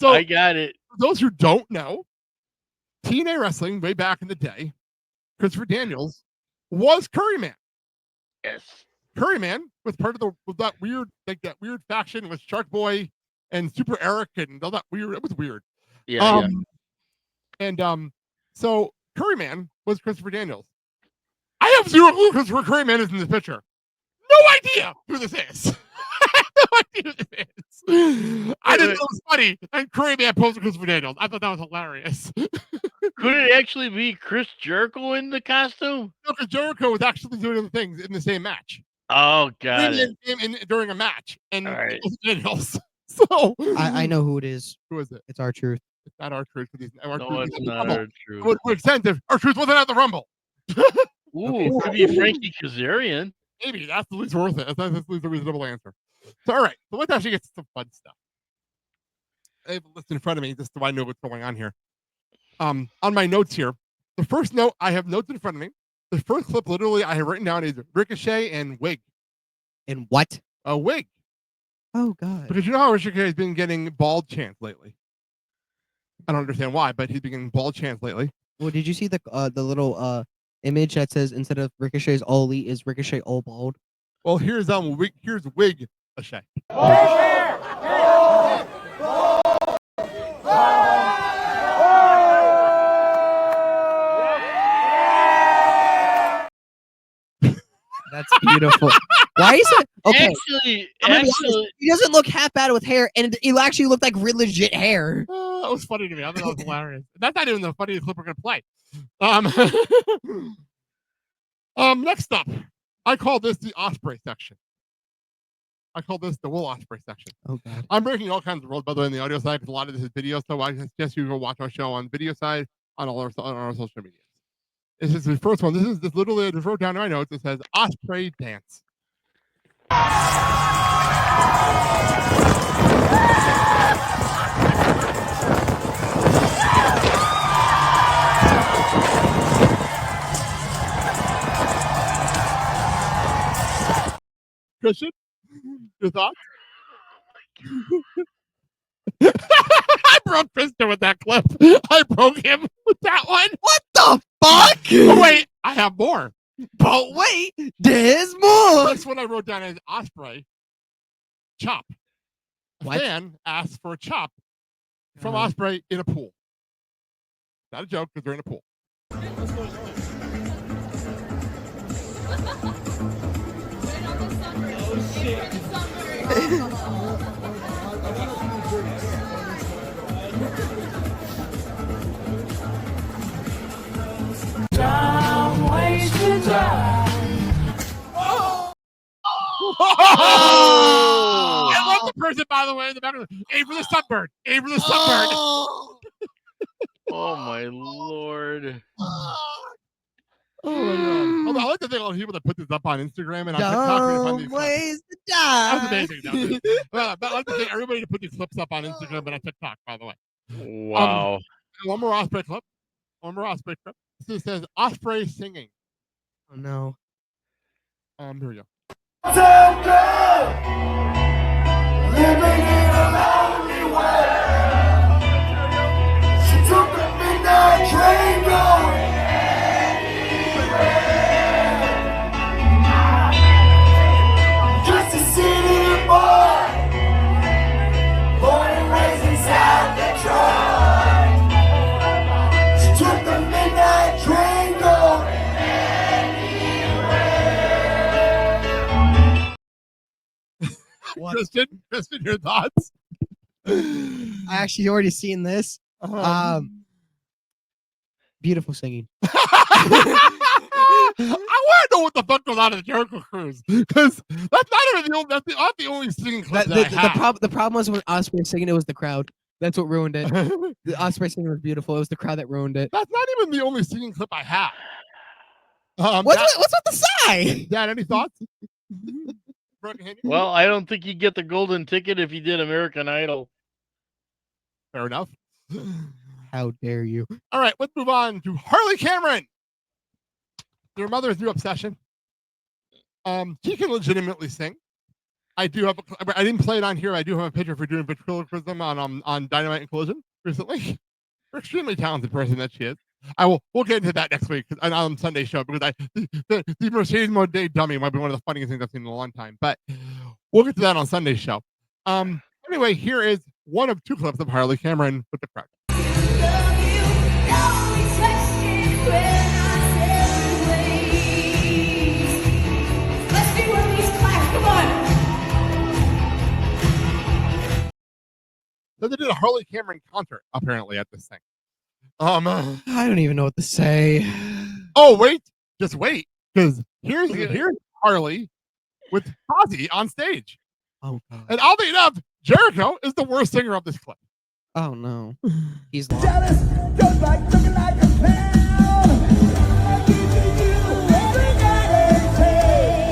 So, I got it. For those who don't know, TNA Wrestling, way back in the day, Christopher Daniels was Curryman. Yes. Curryman was part of that weird faction with Shark Boy and Super Eric and all that weird. It was weird. Yeah. And so Curryman was Christopher Daniels. I have zero clue Christopher Curryman is in this picture. No idea who this is. I have no idea who this is. I didn't know it was funny. And Curryman posed Christopher Daniels. I thought that was hilarious. Could it actually be Chris Jericho in the costume? No, because Jericho was actually doing other things in the same match. Oh, got it. Came in during a match, and right. Daniels. So I know who it is. Who is it? It's R-Truth. It's not R-Truth. It's not R-Truth. It would make sense if R-Truth wasn't at the Rumble. It could be Frankie Kazarian. Maybe that's the least worth it. That's the least reasonable answer. So, all right. So let's actually get to some fun stuff. I have a list in front of me just so I know what's going on here. On my notes here, the first note I have notes in front of me. The first clip, literally, I have written down is Ricochet and Wig. And what? A wig. Oh, God. Because you know how Ricochet has been getting bald chants lately. I don't understand why, but he's been getting bald chants lately. Well, did you see the little image that says instead of Ricochet's all elite is Ricochet all bald? Well, here's Wig Ricochet. That's beautiful. Why is it? Okay. Actually, he doesn't look half bad with hair, and it actually looked like real legit hair. That was funny to me. I thought that was hilarious. That's not even the funniest clip we're gonna play. Next up, I call this the Osprey section. I call this the Will Osprey section. Oh, God. I'm breaking all kinds of rules, by the way, on the audio side, because a lot of this is video, so I suggest you go watch our show on video side on our social media. This is the first one. This is literally, I just wrote down in my notes. It says Osprey dance. Christian, your thoughts? I broke Krista with that clip. I broke him with that one. What the fuck? Oh, wait, I have more. But wait, there's more. That's what I wrote down as Osprey chop. A fan asked for a chop from Osprey in a pool. Not a joke, because they're in a pool. Oh, shit. I love the person, by the way, in the back of the aim for the sunburn. Aim for the sunburn. Oh my Lord. Oh my god! Although I like to think all the people that put this up on Instagram and on TikTok and find these Dumb clips. ways to That was die. amazing. Well, but I like to think everybody to put these clips up on Instagram and on TikTok. By the way, Wow. one more Osprey clip. One more Osprey clip. This says Osprey singing. Oh no. Here we go. So good, living in a lonely world. She took the midnight train going anywhere. Just a city boy, born and raised in South Detroit. She took the midnight train going. What? Kristen, your thoughts? I actually already seen this. Beautiful singing. I want to know what the fuck goes on in the Jericho Cruise because that's not even that's not the only singing clip that I have. The problem was when Osprey was singing, it was the crowd. That's what ruined it. The Osprey singing was beautiful. It was the crowd that ruined it. That's not even the only singing clip I have. What's with the sigh? Dad, any thoughts? Well, I don't think you get the golden ticket if you did American Idol. Fair enough. How dare you? All right, let's move on to Harley Cameron. Your mother's new obsession. She can legitimately sing. I do have. I didn't play it on here. I do have a picture for doing ventriloquism on Dynamite and Collision recently. We're extremely talented person that she is. We'll get into that next week on Sunday show because the Mercedes Monet dummy might be one of the funniest things I've seen in a long time. But we'll get to that on Sunday's show. Anyway, here is one of two clips of Harley Cameron with the crowd. So they did a Harley Cameron concert apparently at this thing. I don't even know what to say. Oh wait, just wait, because here's Harley with Fozzy on stage. Oh god. And oddly enough, Jericho is the worst singer of this clip. Oh no. He's lost. Jealous, just like looking like a clown. I give to you every night and day.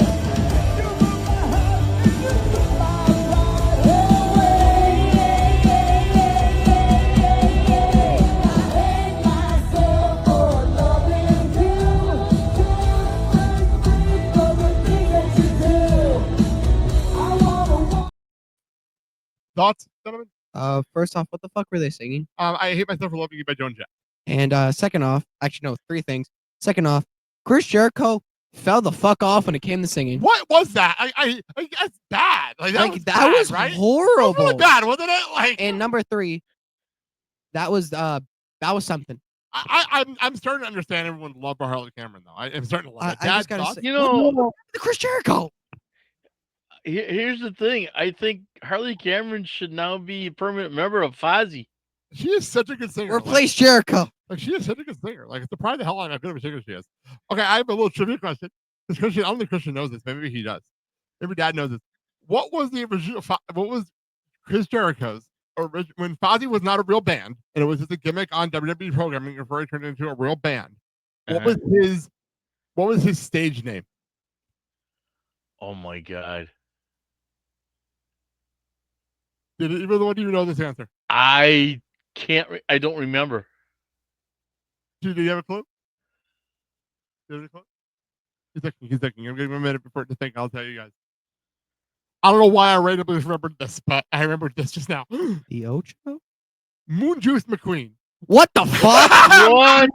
You broke my heart and you took my pride away. I hate myself for loving you. Just think of the things that you do. I wanna. Thoughts, gentlemen? First off, what the fuck were they singing? I Hate Myself for Loving You by Joan Jett. And second off, actually no, three things. Second off, Chris Jericho fell the fuck off when it came to singing. What was that? I that's bad. Like that was that bad, was right? horrible. That was really bad, wasn't it? Like, And number three, that was something. I'm starting to understand everyone's love for Harley Cameron though. I'm starting to love it. I just gotta thoughts? say, You know, the Chris Jericho. here's the thing. I think Harley Cameron should now be a permanent member of Fozzy. She is such a good singer. Replace Jericho. Like she is such a good singer. Like it's surprised the hell out of how good of a singer she is. Okay, I have a little trivia question. Because Christian, I don't think Christian knows this. Maybe he does. Maybe Dad knows this. What was the original? What was Chris Jericho's original when Fozzy was not a real band and it was just a gimmick on WWE programming before he turned into a real band? What was his stage name? Oh my god. Did either one of you know this answer? I don't remember. Do you have a clue? Do you have a clue? He's thinking. I'm giving him a minute before to think. I'll tell you guys. I don't know why I randomly remembered this, but I remembered this just now. The Ocho? Moon Juice McQueen. What the fuck? What?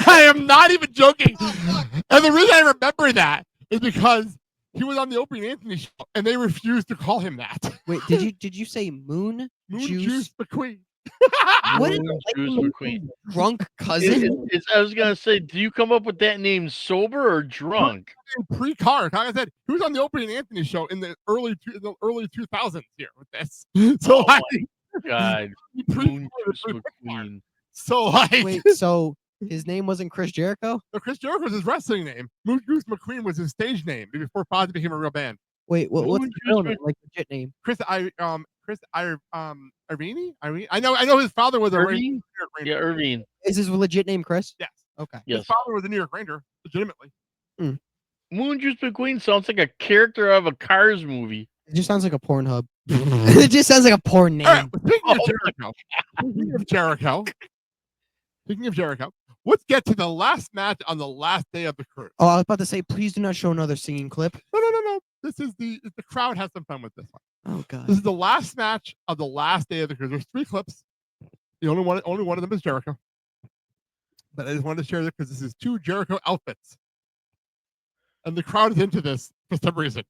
I am not even joking. And the reason I remember that is because he was on the Opie and Anthony show, and they refused to call him that. Wait, did you say Moon Juice McQueen. What is Moon it? Juice McQueen. Drunk cousin? I was gonna say, do you come up with that name sober or drunk? Pre-car, like I said, he was on the Opie and Anthony show in the early 2000s here with this. So Oh like, my god, Moon Juice McQueen. So like, Wait, so his name wasn't Chris Jericho? so Chris Jericho was his wrestling name. Moon Juice McQueen was his stage name before Fozzy became a real band. Wait, what's Moon his Juice real name? Like legit name? Irene. I know his father was a Irving? New York Ranger. Yeah, Irving. Is his legit name Chris? Yes. Okay. Yes. His father was a New York Ranger. legitimately. Moon Juice McQueen sounds like a character of a Cars movie. It just sounds like a Pornhub. It just sounds like a porn name. All right, speaking of Oh, Jericho, let's get to the last match on the last day of the cruise. Oh, I was about to say, please do not show another singing clip. No. This is the crowd has some fun with this one. Oh God. This is the last match of the last day of the cruise. There's 3 clips. The only one of them is Jericho. But I just wanted to share this because this is 2 Jericho outfits. And the crowd is into this for some reason.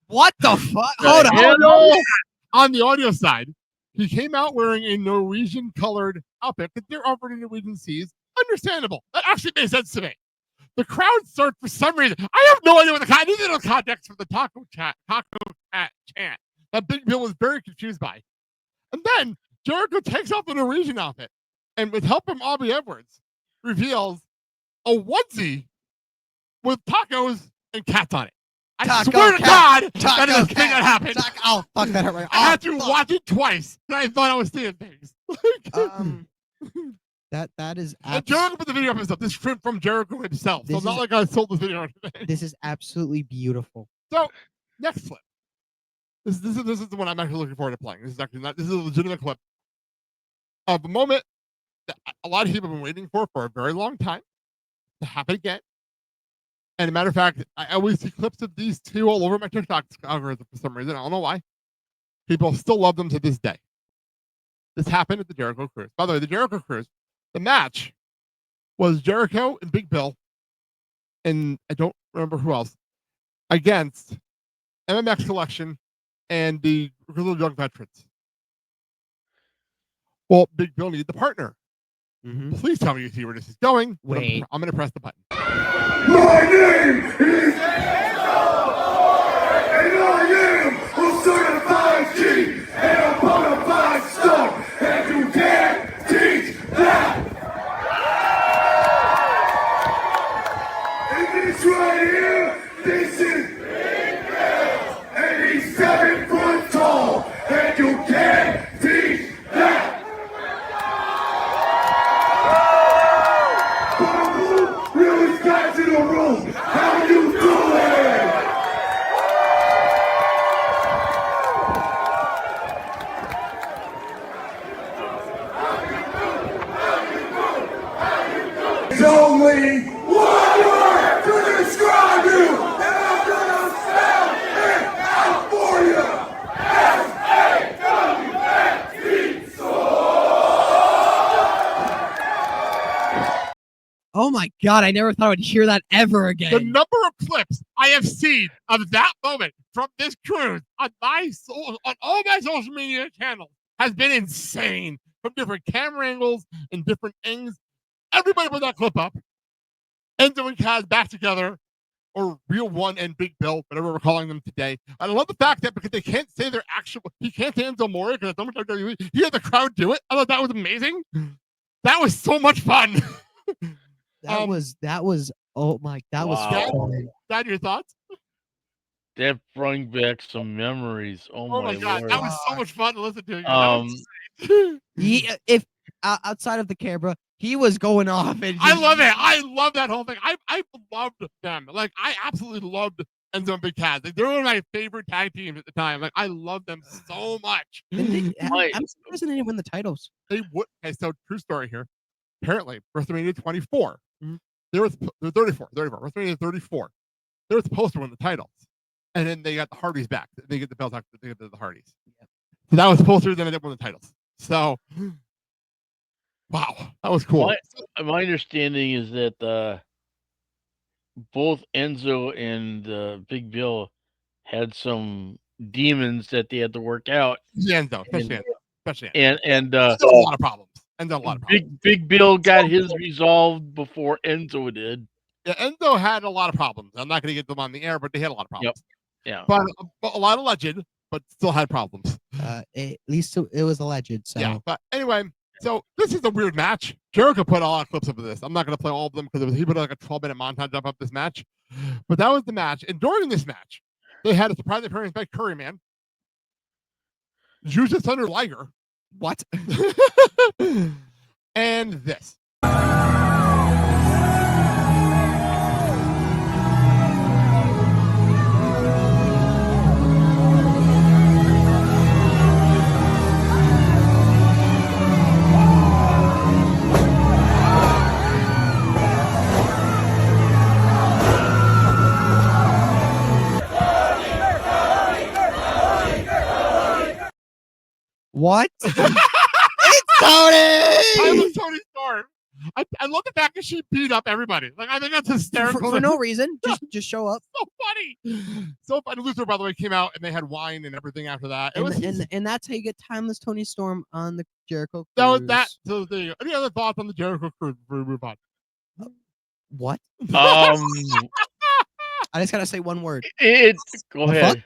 What the fuck? Hold on. On the audio side, he came out wearing a Norwegian colored outfit because they're operating in Norwegian seas. Understandable. That actually makes sense to me. The crowd starts for some reason. I have no idea what I needed no context for the taco cat chant that Big Bill was very confused by. And then Jericho takes off the Norwegian outfit and with help from Aubrey Edwards reveals a onesie with tacos and cats on it. I swear to God, that is a thing that happened. Oh, fuck, that hurt right. I had to watch it twice, and I thought I was seeing things. That is. And Jericho put the video up himself. This is from Jericho himself. So it's not like I sold this video. This is absolutely beautiful. So next clip. This is the one I'm actually looking forward to playing. This is a legitimate clip of a moment that a lot of people have been waiting for a very long time to happen again. And a matter of fact, I always see clips of these 2 all over my TikTok algorithm for some reason. I don't know why. People still love them to this day. This happened at the Jericho Cruise. By the way, the Jericho Cruise, the match was Jericho and Big Bill, and I don't remember who else, against MMX Collection and the Grizzled Young Veterans. Well, Big Bill needed the partner. Mm-hmm. Please tell me you see where this is going. Wait. I'm going to press the button. My name is and I am a certified G and a bona fide star, and you can't teach that. And this right here, this is Big Bill, and he's 7 foot tall, and you can't teach that. Really guys in the room, how you doing? There's only one word to describe you, and I'm gonna spell it out for you. S-A-W-N-D, Oh my God, I never thought I would hear that ever The again. number of clips I have seen of that moment from this cruise on all my social media channels has been insane. From different camera angles and different things. Everybody put that clip up. Enzo and Kaz back together, or Real One and Big Bill, whatever we're calling them today. I love the fact that because they can't say their actual, he can't say Enzo Amore because it's WWE. He had the crowd do it. I thought that was amazing. That was so much fun. That was oh my, that was fun. Dad, your thoughts? That brought back some memories. Oh my God, Lord. that was so much fun to listen to. If outside of the camera, he was going off. And I love it. I love that whole thing. I loved them. Like I absolutely loved Enzo and Big Kaz. Like, they were one of my favorite tag teams at the time. Like I loved them so much. I'm surprised they didn't win the titles. They would. Okay, so true story here. Apparently, WrestleMania 24. There was 34. WrestleMania 34. They were supposed to win the titles, and then they got the Hardys back. They get the belts after they get the Hardys. So that was supposed to. Then they didn't win the titles. So, wow, that was cool. My understanding is that both Enzo and Big Bill had some demons that they had to work out. Enzo, especially Enzo. And a lot of problems. Enzo, a lot of problems. Big Bill got his resolved before Enzo did. Yeah, Enzo had a lot of problems. I'm not going to get them on the air, but they had a lot of problems. Yep. Yeah. But a lot of legend, but still had problems. At least it was alleged. So Yeah, but anyway, so this is a weird match. Jericho put a lot of clips of this. I'm not going to play all of them because he put like a 12-minute montage up of this match. But that was the match. And during this match, they had a surprise appearance by Curryman, Juice Thunder Liger, what? and this. What? It's I Tony. love Tony Storm. I love the fact that she beat up everybody. Like I think that's hysterical. For no reason, just show up. So funny. So funny. Luther, by the way, came out and they had wine and everything after that. And that's how you get timeless Tony Storm on the Jericho Cruise. that was that. So there you go. Any other thoughts on the Jericho Cruise before we move on? What? Um, I just gotta say one word. Go The ahead.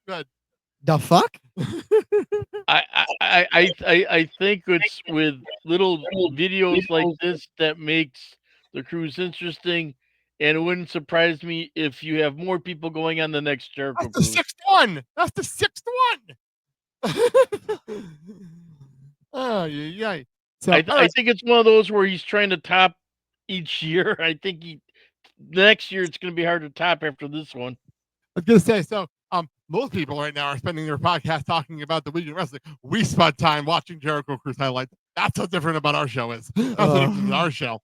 fuck? The fuck? I think it's with little videos like this that makes the cruise interesting, and it wouldn't surprise me if you have more people going on the next Jericho That's the Cruise. sixth one. That's the sixth one. Oh yeah. So I think it's one of those where he's trying to top each year. I think next year it's going to be hard to top after this one. I was gonna say so. Most people right now are spending their podcast talking about the weekend wrestling. We spent time watching Jericho Cruise highlights. That's how different about our show is. That's what different about our show.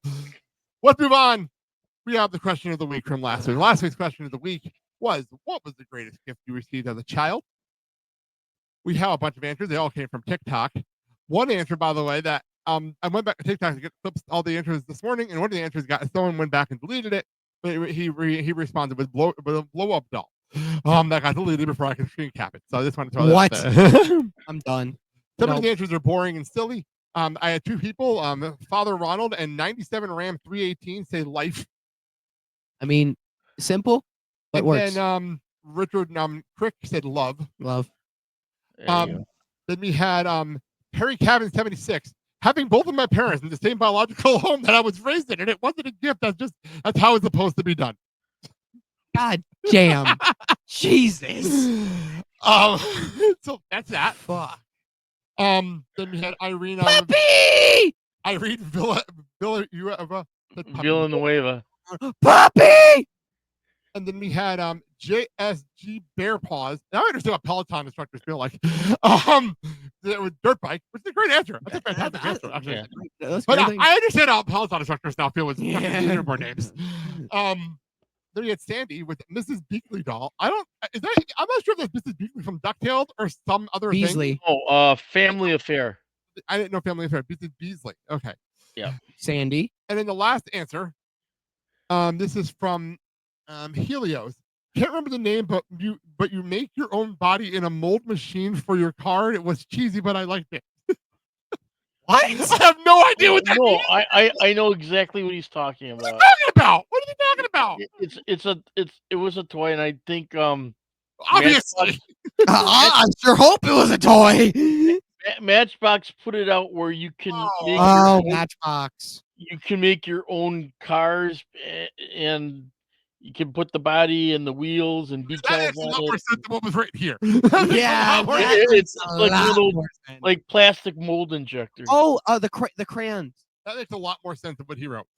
Let's move on. We have the question of the week from last week. Last week's question of the week was, what was the greatest gift you received as a child? We have a bunch of answers. They all came from TikTok. One answer, by the way, that I went back to TikTok to get clips all the answers this morning, and one of the answers someone went back and deleted it, but he responded with a blow up doll. That got deleted before I could screen cap it. So I just want to throw What? that out there. I'm done. Some of the answers are boring and silly. I had two people, Father Ronald and 97 Ram 318 say life. I mean, simple, but And works. then Richard Crick said love. Love. There you go. Then we had Harry Cabin 76. Having both of my parents in the same biological home that I was raised in, and it wasn't a gift. That's how it's supposed to be done. God damn. Jesus. So that's that. Fuck. Then we had Irene. Puppy! Irene Villanueva. Puppy! And then we had JSG Bear Paws. Now I understand what Peloton instructors feel like. With dirt bike, which is a great answer. That's a fantastic answer, actually. Yeah. But I understand how Peloton instructors now feel with leaderboard names. Then we had Sandy with Mrs. Beakley doll. I'm not sure if that's Mrs. Beakley from DuckTales or some other Beasley. thing. Oh, Family Affair. I didn't know Family Affair. Mrs. Beasley. Okay. Yeah. Sandy. And then the last answer, this is from Helios. Can't remember the name, but you make your own body in a mold machine for your card. It was cheesy, but I liked it. What? I have no idea what that means. I know exactly what he's talking about. What are you talking about? What are you talking about? It was a toy, and I think Obviously. I sure hope it was a toy. Matchbox put it out where you can make Matchbox. you can make your own cars, and you can put the body and the wheels and That decals is a lot on more it. sense than what was right here. Yeah, It's like little sense. like plastic mold injectors. Oh, the crayons. That makes a lot more sense than what he wrote.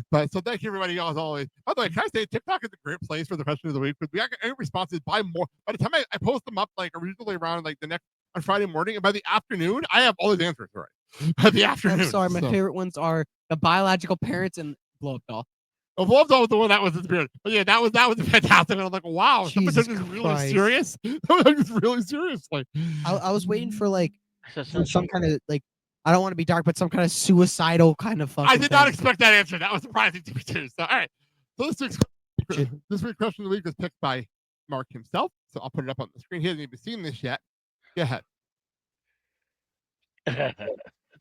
But so thank you, everybody, as always. By the way, can I say TikTok is a great place for the question of the week because we got any responses by more. By the time I post them up, like usually around like on Friday morning, and by the afternoon, I have all the answers right. By the afternoon. I'm sorry, my favorite ones are the biological parents and blow up doll. Oh, Blow Up Doll was the one that was inspired. But yeah, that was fantastic. And I'm like, wow, someone took this really Christ. serious. Someone took this really seriously. I was waiting for some kind of I don't want to be dark, but some kind of suicidal kind of fucking I did not thing. expect that answer. That was surprising to me too. So all right. So this week's question of the week was picked by Mark himself. So I'll put it up on the screen. He hasn't even seen this yet. Go ahead.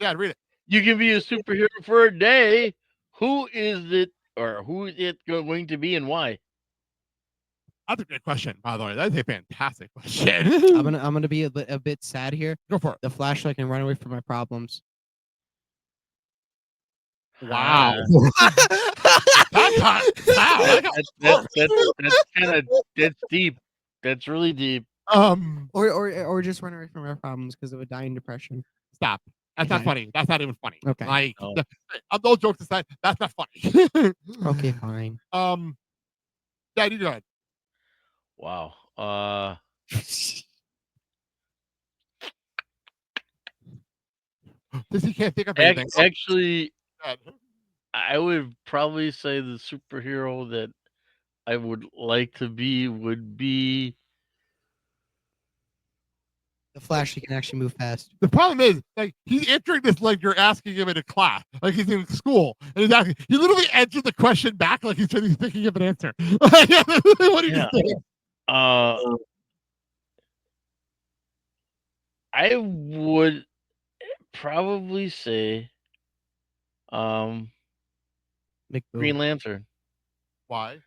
Yeah, read it. You can be a superhero for a day. Who is it, or who is it going to be, and why? That's a great question, by the way. That's a fantastic question. I'm gonna be a bit sad here. Go for it. The Flashlight can run away from my problems. Wow. Ah, That's hot. Wow. that's kind of that's deep. That's really deep. Or just run away from my problems because of a dying depression. Stop. That's not Okay. funny. That's not even funny. Okay. Like, No. those jokes aside, that's not funny. Okay, fine. Dad, you go ahead. Wow. Since he can't think of anything. Actually, Go ahead. I would probably say the superhero that I would like to be would be. The Flashlight can actually move fast. The problem is, like, he's answering this like you're asking him in a class, like he's in school, and he's asking. He literally answered the question back like he's thinking of an answer. What do you Yeah. think? I would probably say McBoom. Green Lantern. Why?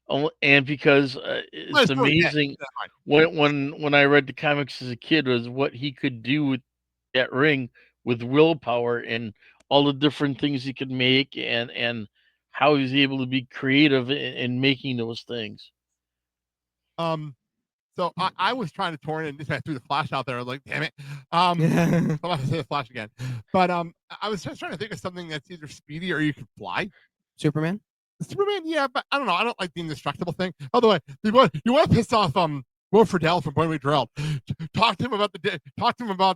Oh, and because it's Well, yeah, amazing that's fine. when I read the comics as a kid was what he could do with that ring with willpower and all the different things he could make and how he's able to be creative in making those things. So I was trying to torn and this guy threw the Flash out there. I was like, damn it. I'm not gonna say the Flash again. But I was just trying to think of something that's either speedy or you can fly. Superman? Superman, yeah, but I don't know. I don't like the indestructible thing. By the way, you want to piss off Will Friedle from Boy Meets World. Talk to him about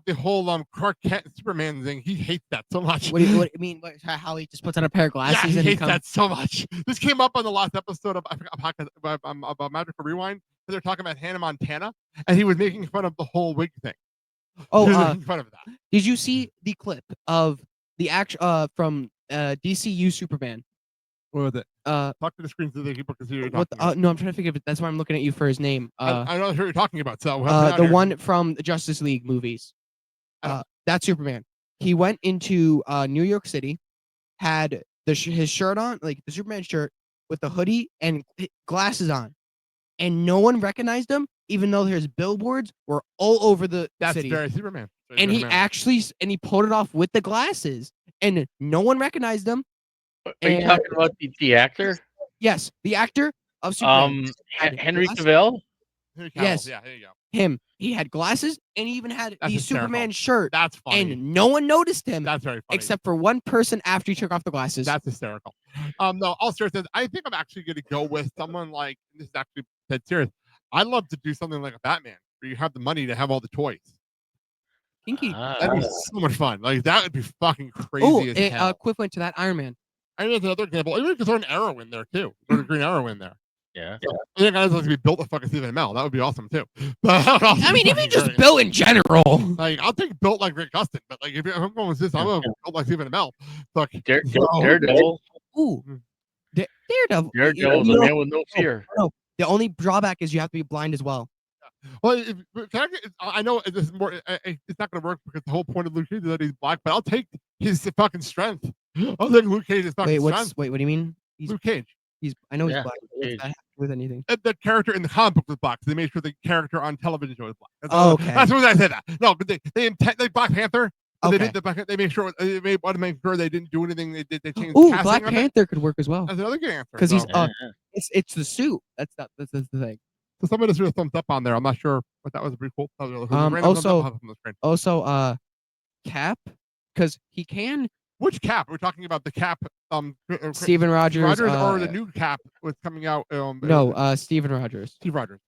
the whole Clark Kent Superman thing. He hates that so much. What do you mean? How he just puts on a pair of glasses Yeah, he and hates that so much. This came up on the last episode of about Magical Rewind. They're talking about Hannah Montana, and he was making fun of the whole wig thing. Oh, He was making fun of that. did you see the clip of the from DCU Superman? What was it? Talk to the screen so they can see what you're talking about. No, I'm trying to figure it. That's why I'm looking at you for his name. I know who you're talking about. So the one from the Justice League movies. That's Superman. He went into New York City, had his shirt on, like the Superman shirt, with the hoodie and glasses on, and no one recognized him, even though his billboards were all over the city. That's very Superman. And he pulled it off with the glasses, and no one recognized him. Are you talking about the actor? Yes, the actor of Superman. Henry Cavill. Yes. Yeah, there you go. Him. He had glasses, and he even had the Superman shirt. That's funny. And no one noticed him. That's very funny. Except for one person after he took off the glasses. That's hysterical. No, all seriousness, I think I'm actually going to go with someone like this. Is actually dead serious. I'd love to do something like a Batman, where you have the money to have all the toys. Kinky. That'd be so much fun. Like that would be fucking crazy as hell. Equivalent to that Iron Man. I mean, that's another example. Even if you throw an Arrow in there too, throw a Green Arrow in there. Yeah. I think I'd like to be built a fucking Stephen Amell. That would be awesome too. But I mean, even just built in general. Like, I'll take built like Rick Gustin, but like if I'm going with this, I'm going to built like Stephen Amell. Fuck. Daredevil. Ooh. Daredevil. Daredevil, the man with no fear. No. The only drawback is you have to be blind as well. Well, I know this is more. It's not going to work because the whole point of Luke Cage is that he's black. But I'll take his fucking strength. I'll take Luke Cage's fucking strength. What do you mean? Luke Cage. I know he's black. What's that have to do with anything? The character in the comic book was black. So they made sure the character on television was black. Okay. That's what I said that. No, but they Black Panther. Okay. They made sure they want to make sure they didn't do anything. They changed. Ooh, Black Panther could work as well. That's another good answer. Because he's it's the suit. That's the thing. So somebody threw a thumbs up on there. I'm not sure, but that was pretty cool. Also, Cap, because he can. Which Cap? We're talking about the Cap. Steven Rogers, or the new Cap was coming out. No, Steven Rogers. Steve Rogers.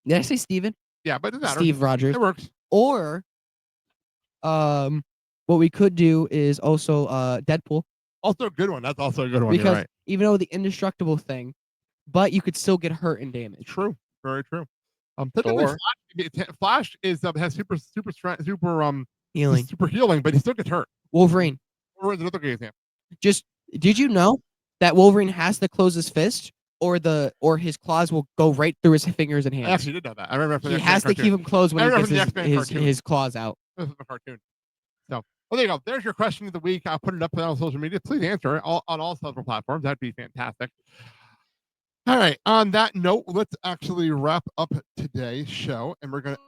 Did I say Steven? Yeah, but it doesn't matter. Steve Rogers. It works. Or, what we could do is also Deadpool. Also a good one. That's also a good one. Because you're right. even though the indestructible thing, but you could still get hurt and damaged. True. Very true. Flash is has super strength, healing, super healing, but he still gets hurt. Wolverine. Wolverine's another good example. Did you know that Wolverine has to close his fist, or his claws will go right through his fingers and hands? I actually did know that. I remember. He has to keep them closed when he gets his claws out. This is a cartoon. So, well, there you go. There's your question of the week. I'll put it up on social media. Please answer it on all social platforms. That'd be fantastic. All right. On that note, let's actually wrap up today's show, and we're going to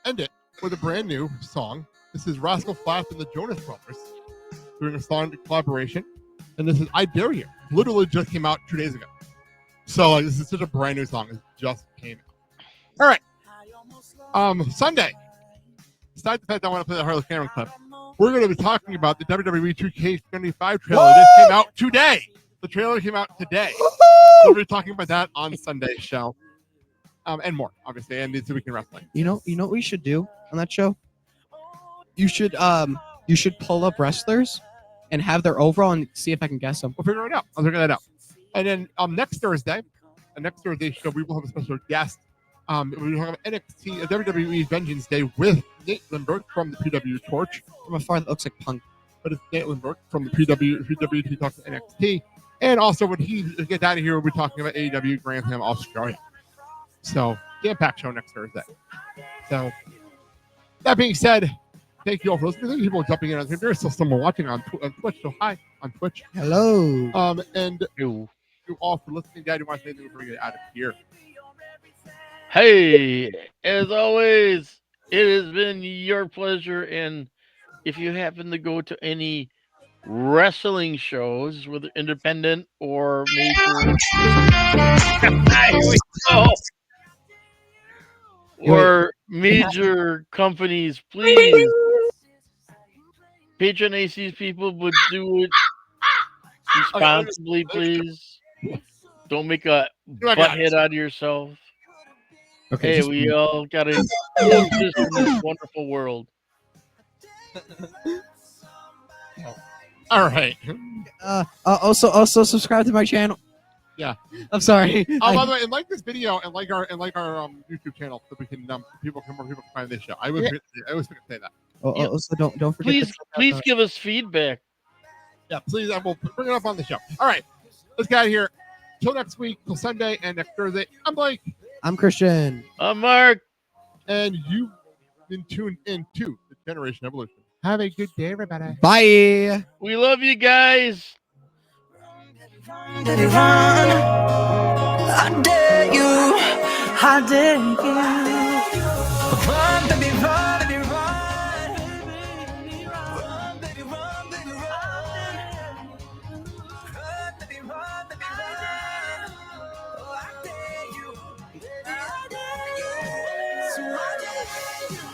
end it with a brand new song. This is Rascal Flatts and the Jonas Brothers doing a song collaboration, and this is "I Dare You." Literally just came out 2 days ago. So like, this is such a brand new song. It just came out. All right. Sunday. Besides the fact that I want to play the Harley Cameron clip, we're going to be talking about the WWE 2K25 trailer. This came out today. The trailer came out today. So we'll be talking about that on Sunday's show. And more, obviously, and This Week in Wrestling. You know what we should do on that show? You should pull up wrestlers and have their overall and see if I can guess them. We'll figure it out. I'll figure that out. And then next Thursday, the next Thursday show, we will have a special guest. We have NXT WWE Vengeance Day with Nate Lindbergh from the PW Torch. From afar, that looks like Punk. But it's Nate Lindbergh from the PW to talk to NXT. And also, when he gets out of here, we'll be talking about AEW Grantham, Australia. So, jam-packed show next Thursday. So, that being said, thank you all for listening. Thank you people jumping in. There's still someone watching on Twitch, so hi on Twitch. Hello. And you all for listening. Dad, you want to say anything before we get out of here? Hey, as always, it has been your pleasure. And if you happen to go to any wrestling shows, whether independent or major, or major companies, please patronize these people, but do it responsibly, please. Don't make a butthead out of yourself. Okay. Hey, we all gotta coexist in this wonderful world. All right. Also subscribe to my channel. Yeah. I'm sorry. By the way, and like this video and like our YouTube channel so we can more people can find this show. I always forget to say that. Also, don't forget. Please give us feedback. Yeah, please. I will bring it up on the show. All right, let's get out of here. Till next week, till Sunday and next Thursday. I'm Blake. I'm Christian. I'm Mark. And you've been tuned into the Generation Evolution. Have a good day, everybody. Bye. We love you guys. I dare you. I dare you. Run, baby, run, baby, run. Run, baby, run, baby, run. Run, baby, run, baby, run. Oh, I dare you. I dare you. So I dare you.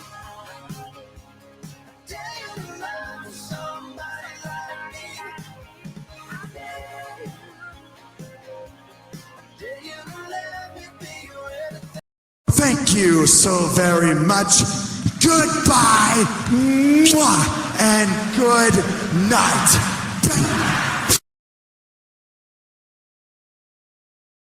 I dare you to love somebody like me. I dare you. Thank you so very much. Goodbye. Mwah, and good night.